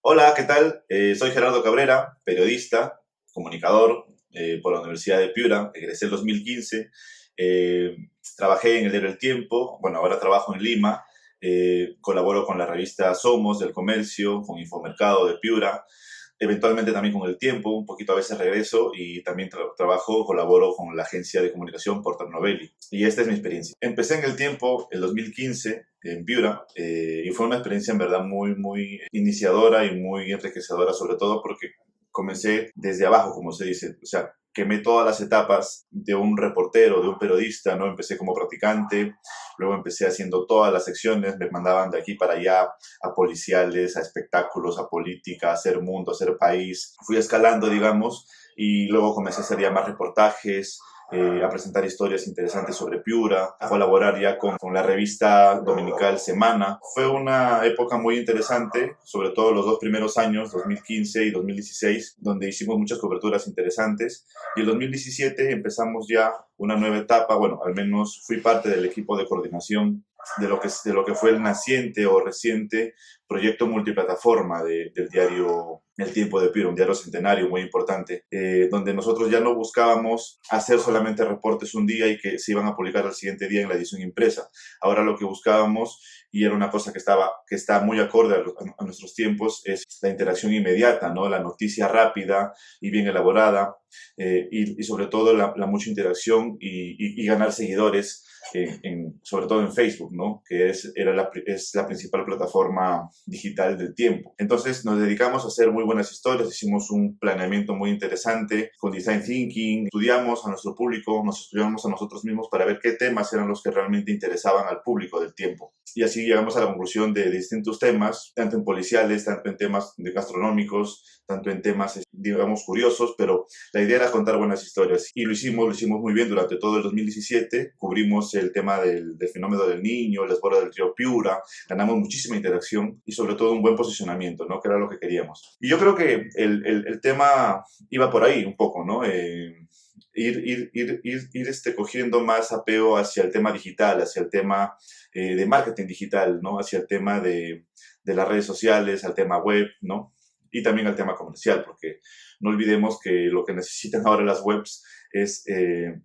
Hola, ¿qué tal? Soy Gerardo Cabrera, periodista, comunicador por la Universidad de Piura. Egresé el 2015. Eh, Trabajé en el diario El Tiempo. Bueno, ahora trabajo en Lima. Colaboro con la revista Somos del Comercio, con Infomercado de Piura. Eventualmente también con El Tiempo, un poquito a veces regreso y también colaboro con la agencia de comunicación Porter Novelli. Y esta es mi experiencia. Empecé en El Tiempo el 2015 en Piura y fue una experiencia en verdad muy iniciadora y muy enriquecedora, sobre todo porque comencé desde abajo, como se dice. O sea, quemé todas las etapas de un reportero, de un periodista, ¿no? Empecé como practicante, luego empecé haciendo todas las secciones, me mandaban de aquí para allá a policiales, a espectáculos, a política, a hacer mundo, a hacer país. Fui escalando, digamos, y luego comencé a hacer ya más reportajes, a presentar historias interesantes sobre Piura, a colaborar ya con la revista dominical Semana. Fue una época muy interesante, sobre todo los dos primeros años, 2015 y 2016, donde hicimos muchas coberturas interesantes. Y en 2017 empezamos ya una nueva etapa, bueno, al menos fui parte del equipo de coordinación de lo que fue el naciente o reciente proyecto multiplataforma del diario El Tiempo de Piura, un diario centenario muy importante, donde nosotros ya no buscábamos hacer solamente reportes un día y que se iban a publicar al siguiente día en la edición impresa. Ahora lo que buscábamos, y era una cosa que está muy acorde a nuestros tiempos, es la interacción inmediata, ¿no? La noticia rápida y bien elaborada, y sobre todo la mucha interacción y ganar seguidores, sobre todo en Facebook, ¿no? Que es la principal plataforma digital del tiempo. Entonces nos dedicamos a hacer muy buenas historias, hicimos un planeamiento muy interesante con design thinking, estudiamos a nuestro público, nos estudiamos a nosotros mismos para ver qué temas eran los que realmente interesaban al público del tiempo. Y así llegamos a la conclusión de distintos temas, tanto en policiales, tanto en temas gastronómicos, tanto en temas, digamos, curiosos, pero la idea era contar buenas historias. Y lo hicimos muy bien durante todo el 2017. Cubrimos el tema del fenómeno del niño, las bodas del río Piura, ganamos muchísima interacción y sobre todo un buen posicionamiento, ¿no? Que era lo que queríamos. Y yo creo que el tema iba por ahí un poco, ¿no? Cogiendo más apeo hacia el tema digital, hacia el tema de marketing digital, ¿no? Hacia el tema de las redes sociales, al tema web, ¿no? Y también al tema comercial, porque no olvidemos que lo que necesitan ahora las webs es,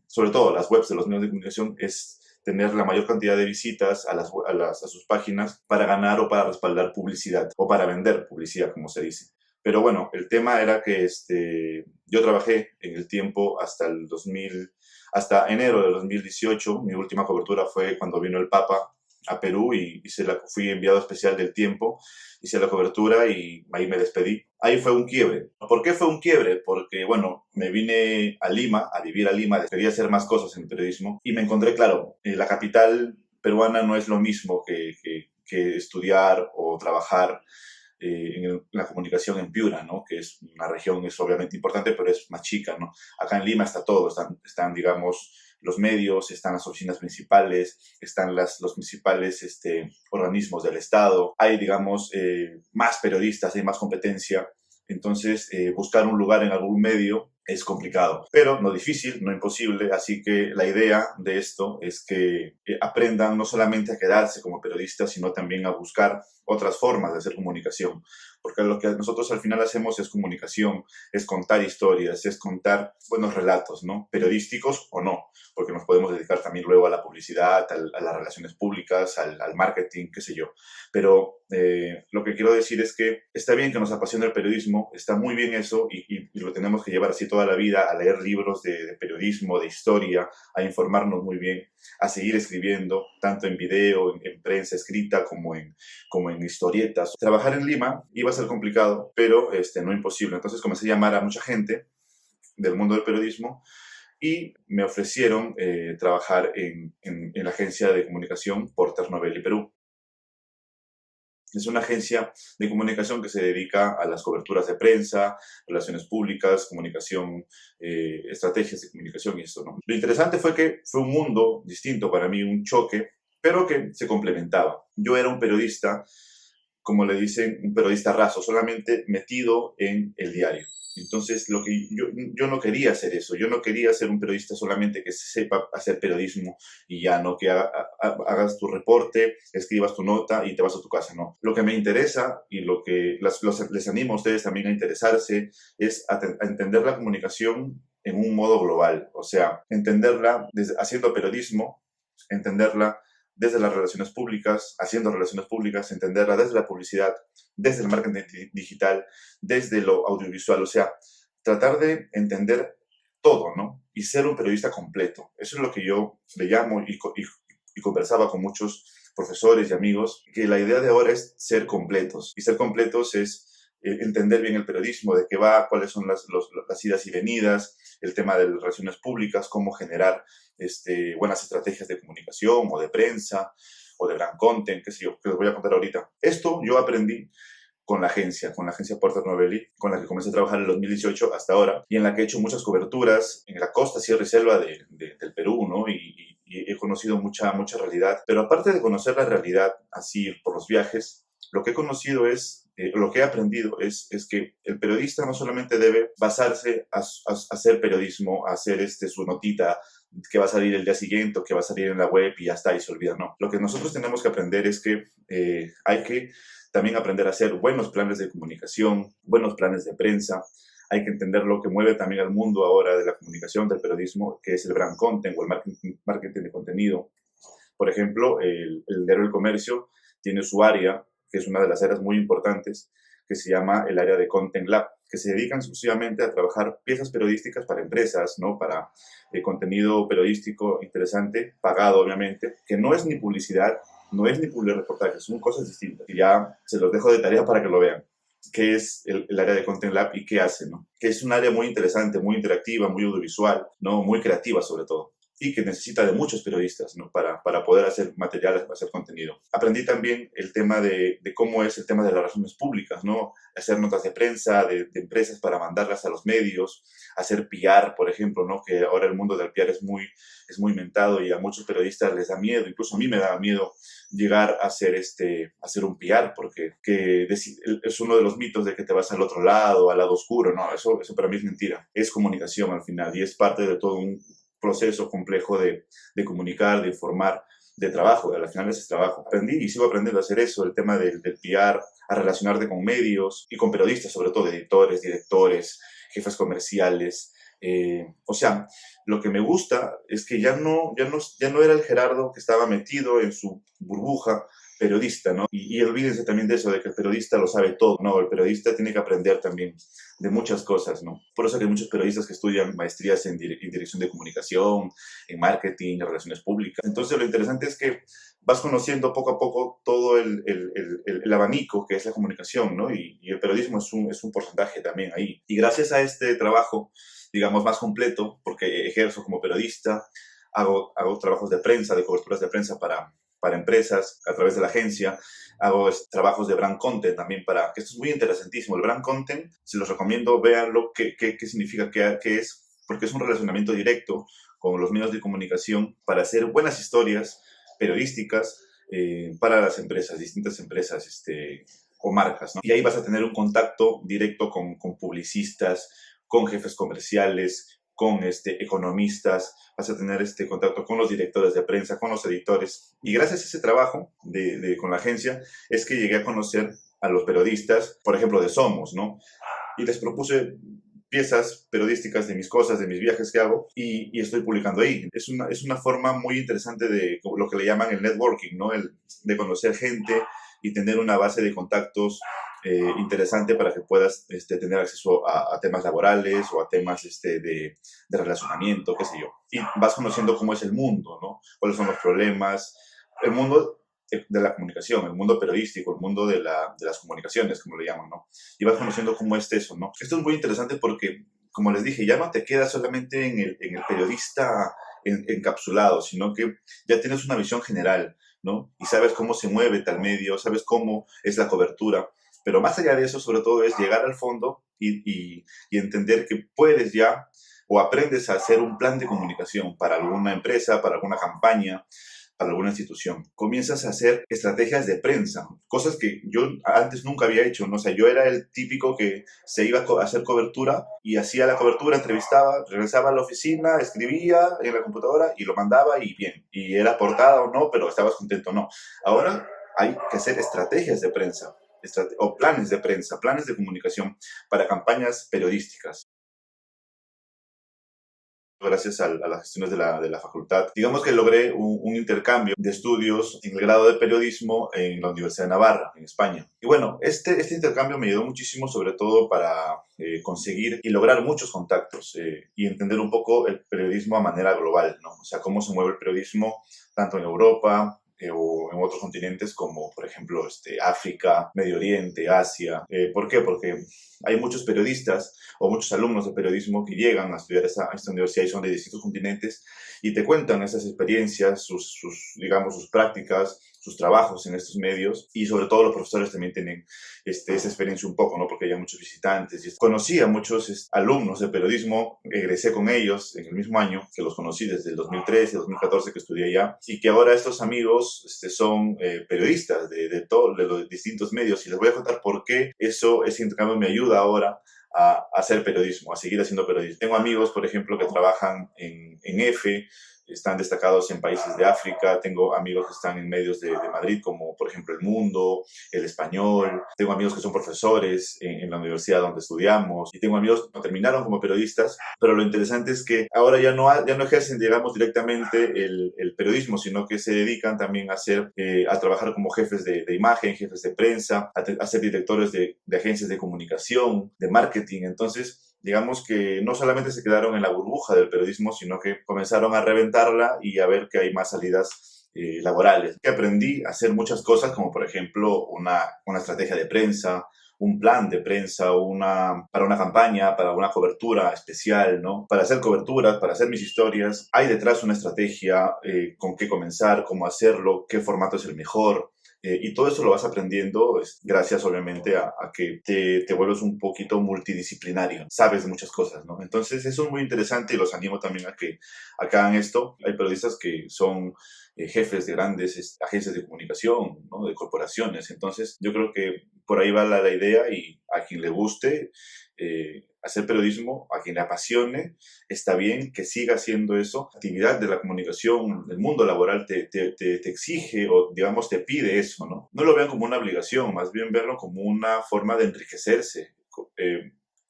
sobre todo las webs de los medios de comunicación, es tener la mayor cantidad de visitas a sus páginas para ganar o para respaldar publicidad o para vender publicidad, como se dice. Pero bueno, el tema era que yo trabajé en El Tiempo hasta enero de 2018. Mi última cobertura fue cuando vino el Papa a Perú y fui enviado especial del Tiempo, hice la cobertura y ahí me despedí. Ahí fue un quiebre. ¿Por qué fue un quiebre? Porque, bueno, me vine a Lima, a vivir a Lima, quería hacer más cosas en el periodismo y me encontré, claro, la capital peruana no es lo mismo que estudiar o trabajar en la comunicación en Piura, ¿no? Que es una región, es obviamente importante, pero es más chica, ¿no? Acá en Lima está todo, están digamos, los medios, están las oficinas principales, están los principales organismos del Estado, hay, digamos, más periodistas, hay más competencia, entonces buscar un lugar en algún medio es complicado, pero no difícil, no imposible, así que la idea de esto es que aprendan no solamente a quedarse como periodistas, sino también a buscar otras formas de hacer comunicación, porque lo que nosotros al final hacemos es comunicación, es contar historias, es contar buenos relatos, ¿no? Periodísticos o no, porque nos podemos dedicar también luego a la publicidad, a las relaciones públicas, al marketing, qué sé yo. Pero lo que quiero decir es que está bien que nos apasione el periodismo, está muy bien eso y lo tenemos que llevar así toda la vida, a leer libros de periodismo, de historia, a informarnos muy bien, a seguir escribiendo, tanto en video, en prensa escrita, como en historietas. Trabajar en Lima iba a ser complicado, pero no imposible. Entonces comencé a llamar a mucha gente del mundo del periodismo y me ofrecieron trabajar en la agencia de comunicación Porter Novelli Perú. Es una agencia de comunicación que se dedica a las coberturas de prensa, relaciones públicas, comunicación, estrategias de comunicación y esto, ¿no? Lo interesante fue que fue un mundo distinto para mí, un choque, pero que se complementaba. Yo era un periodista como le dicen, un periodista raso, solamente metido en el diario. Entonces, yo no quería hacer eso. Yo no quería ser un periodista solamente que sepa hacer periodismo y ya, no que hagas tu reporte, escribas tu nota y te vas a tu casa, no. Lo que me interesa y lo que les animo a ustedes también a interesarse es a entender la comunicación en un modo global. O sea, entenderla haciendo periodismo, entenderla desde las relaciones públicas, haciendo relaciones públicas, entenderla desde la publicidad, desde el marketing digital, desde lo audiovisual, o sea, tratar de entender todo, ¿no? Y ser un periodista completo. Eso es lo que yo le llamo y conversaba con muchos profesores y amigos, que la idea de ahora es ser completos. Y ser completos es entender bien el periodismo, de qué va, cuáles son las idas y venidas, el tema de las relaciones públicas, cómo generar buenas estrategias de comunicación o de prensa o de brand content, qué sé yo, que les voy a contar ahorita. Esto yo aprendí con la agencia Porter Novelli, con la que comencé a trabajar en el 2018 hasta ahora, y en la que he hecho muchas coberturas en la costa, sierra y selva del Perú, ¿no? Y he conocido mucha realidad. Pero aparte de conocer la realidad así por los viajes, lo que he conocido lo que he aprendido es que el periodista no solamente debe basarse a hacer periodismo, a hacer su notita que va a salir el día siguiente o que va a salir en la web y ya está y se olvida, no. Lo que nosotros tenemos que aprender es que hay que también aprender a hacer buenos planes de comunicación, buenos planes de prensa. Hay que entender lo que mueve también al mundo ahora de la comunicación, del periodismo, que es el brand content o el marketing de contenido. Por ejemplo, el diario El Comercio tiene su área, que es una de las áreas muy importantes, que se llama el área de Content Lab, que se dedican exclusivamente a trabajar piezas periodísticas para empresas, ¿no? Para contenido periodístico interesante, pagado obviamente, que no es ni publicidad, no es ni publireportaje, son cosas distintas. Y ya se los dejo de tarea para que lo vean. ¿Qué es el área de Content Lab y qué hace, ¿no? Que es un área muy interesante, muy interactiva, muy audiovisual, ¿no? Muy creativa sobre todo, y que necesita de muchos periodistas, ¿no? para poder hacer materiales, para hacer contenido. Aprendí también el tema de cómo es el tema de las relaciones públicas, ¿no? Hacer notas de prensa de empresas para mandarlas a los medios, hacer PR, por ejemplo, ¿no? Que ahora el mundo del PR es muy inventado y a muchos periodistas les da miedo, incluso a mí me da miedo llegar a hacer un PR, porque es uno de los mitos de que te vas al otro lado, al lado oscuro, no, eso para mí es mentira. Es comunicación al final y es parte de todo un proceso complejo de comunicar, de informar, de trabajo, al final es trabajo. Aprendí y sigo aprendiendo a hacer eso, el tema del PR, a relacionarte con medios y con periodistas, sobre todo editores, directores, jefes comerciales. O sea, lo que me gusta es que ya no era el Gerardo que estaba metido en su burbuja periodista, ¿no? Y olvídense también de eso, de que el periodista lo sabe todo, ¿no? El periodista tiene que aprender también de muchas cosas, ¿no? Por eso hay muchos periodistas que estudian maestrías en dirección de comunicación, en marketing, en relaciones públicas. Entonces, lo interesante es que vas conociendo poco a poco todo el abanico que es la comunicación, ¿no? Y el periodismo es un porcentaje también ahí. Y gracias a este trabajo, digamos, más completo, porque ejerzo como periodista, hago trabajos de prensa, de coberturas de prensa para empresas a través de la agencia, hago trabajos de brand content también que esto es muy interesantísimo. El brand content, se los recomiendo, véanlo, qué significa, qué es, porque es un relacionamiento directo con los medios de comunicación para hacer buenas historias periodísticas para las empresas, distintas empresas o marcas, ¿no? Y ahí vas a tener un contacto directo con publicistas, con jefes comerciales, con economistas, vas a tener contacto con los directores de prensa, con los editores. Y gracias a ese trabajo con la agencia es que llegué a conocer a los periodistas, por ejemplo, de Somos, ¿no? Y les propuse piezas periodísticas de mis cosas, de mis viajes que hago, y estoy publicando ahí. Es una forma muy interesante de lo que le llaman el networking, ¿no? De conocer gente y tener una base de contactos interesante para que puedas tener acceso a temas laborales o a temas de relacionamiento, qué sé yo. Y vas conociendo cómo es el mundo, ¿no? Cuáles son los problemas. El mundo de la comunicación, el mundo periodístico, el mundo de las comunicaciones, como le llaman, ¿no? Y vas conociendo cómo es eso, ¿no? Esto es muy interesante porque, como les dije, ya no te quedas solamente en el periodista encapsulado, sino que ya tienes una visión general, ¿no? Y sabes cómo se mueve tal medio, sabes cómo es la cobertura. Pero más allá de eso, sobre todo, es llegar al fondo y entender que puedes ya o aprendes a hacer un plan de comunicación para alguna empresa, para alguna campaña, para alguna institución. Comienzas a hacer estrategias de prensa, cosas que yo antes nunca había hecho, ¿no? O sea, yo era el típico que se iba a hacer cobertura y hacía la cobertura, entrevistaba, regresaba a la oficina, escribía en la computadora y lo mandaba y bien. Y era portada o no, pero estabas contento o no. Ahora hay que hacer estrategias de prensa o planes de prensa, planes de comunicación para campañas periodísticas. Gracias a las gestiones de la facultad. Digamos que logré un intercambio de estudios en el grado de periodismo en la Universidad de Navarra, en España. Y bueno, este intercambio me ayudó muchísimo, sobre todo para conseguir y lograr muchos contactos y entender un poco el periodismo a manera global, ¿no? O sea, cómo se mueve el periodismo tanto en Europa, o en otros continentes como, por ejemplo, África, Medio Oriente, Asia. ¿Por qué? Porque hay muchos periodistas o muchos alumnos de periodismo que llegan a estudiar a esta universidad y son de distintos continentes y te cuentan esas experiencias, digamos, sus prácticas, sus trabajos en estos medios, y sobre todo los profesores también tienen esa experiencia un poco, ¿no? Porque hay muchos visitantes. Conocí a muchos alumnos de periodismo, egresé con ellos en el mismo año, que los conocí desde el 2013, 2014 que estudié allá, y que ahora estos amigos son periodistas de todos los distintos medios, y les voy a contar por qué ese intercambio me ayuda ahora a hacer periodismo, a seguir haciendo periodismo. Tengo amigos, por ejemplo, que trabajan en EFE, están destacados en países de África, tengo amigos que están en medios de Madrid, como por ejemplo El Mundo, El Español, tengo amigos que son profesores en la universidad donde estudiamos, y tengo amigos que no terminaron como periodistas, pero lo interesante es que ahora ya no ejercen, digamos, directamente el periodismo, sino que se dedican también a trabajar como jefes de imagen, jefes de prensa, a ser directores de agencias de comunicación, de marketing. Entonces, digamos que no solamente se quedaron en la burbuja del periodismo, sino que comenzaron a reventarla y a ver que hay más salidas laborales. Que aprendí a hacer muchas cosas, como por ejemplo una estrategia de prensa, un plan de prensa, para una campaña, para una cobertura especial, ¿no? Para hacer coberturas, para hacer mis historias, hay detrás una estrategia, con qué comenzar, cómo hacerlo, qué formato es el mejor. Y todo eso lo vas aprendiendo gracias, obviamente, a que te vuelves un poquito multidisciplinario. Sabes muchas cosas, ¿no? Entonces, eso es muy interesante y los animo también a que hagan esto. Hay periodistas que son jefes de grandes agencias de comunicación, ¿no? De corporaciones. Entonces, yo creo que por ahí va la idea, y a quien le guste hacer periodismo, a quien le apasione, está bien que siga haciendo eso. La actividad de la comunicación, el mundo laboral te exige o, digamos, te pide eso, ¿no? No lo vean como una obligación, más bien verlo como una forma de enriquecerse,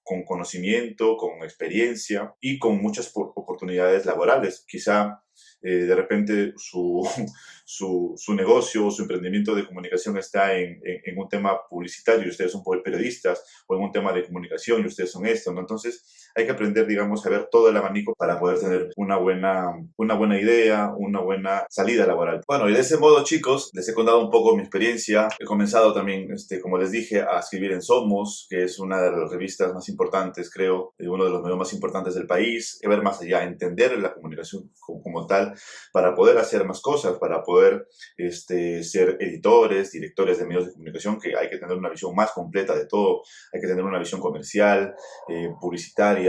con conocimiento, con experiencia y con muchas oportunidades laborales. Quizá de repente su negocio o su emprendimiento de comunicación está en un tema publicitario y ustedes son periodistas, o en un tema de comunicación y ustedes son esto, ¿no? Entonces hay que aprender, digamos, a ver todo el abanico para poder tener una buena idea, una buena salida laboral. Bueno, y de ese modo, chicos, les he contado un poco mi experiencia. He comenzado también, como les dije, a escribir en Somos, que es una de las revistas más importantes, creo, uno de los medios más importantes del país. Ver más allá, entender la comunicación como tal, para poder hacer más cosas, para poder ser editores, directores de medios de comunicación, que hay que tener una visión más completa de todo. Hay que tener una visión comercial, publicitaria,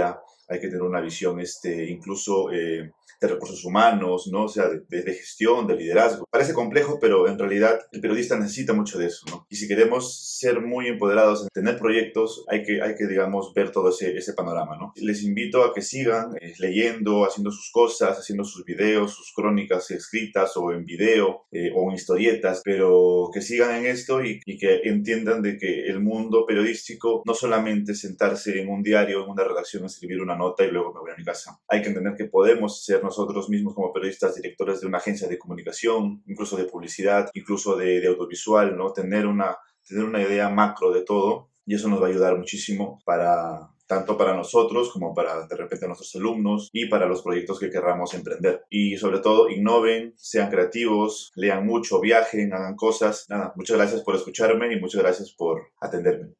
hay que tener una visión incluso de recursos humanos, ¿no? O sea, de gestión, de liderazgo. Parece complejo, pero en realidad el periodista necesita mucho de eso, ¿no? Y si queremos ser muy empoderados en tener proyectos, hay que digamos, ver todo ese panorama, ¿no? Les invito a que sigan leyendo, haciendo sus cosas, haciendo sus videos, sus crónicas escritas o en video, o en historietas, pero que sigan en esto y que entiendan de que el mundo periodístico no solamente sentarse en un diario, en una redacción, escribir una nota y luego me voy a mi casa. Hay que entender que podemos ser nosotros mismos como periodistas, directores de una agencia de comunicación, incluso de publicidad, incluso de audiovisual, ¿no? Tener una idea macro de todo, y eso nos va a ayudar muchísimo tanto para nosotros como para, de repente, nuestros alumnos y para los proyectos que querramos emprender. Y sobre todo, innoven, sean creativos, lean mucho, viajen, hagan cosas. Nada, muchas gracias por escucharme y muchas gracias por atenderme.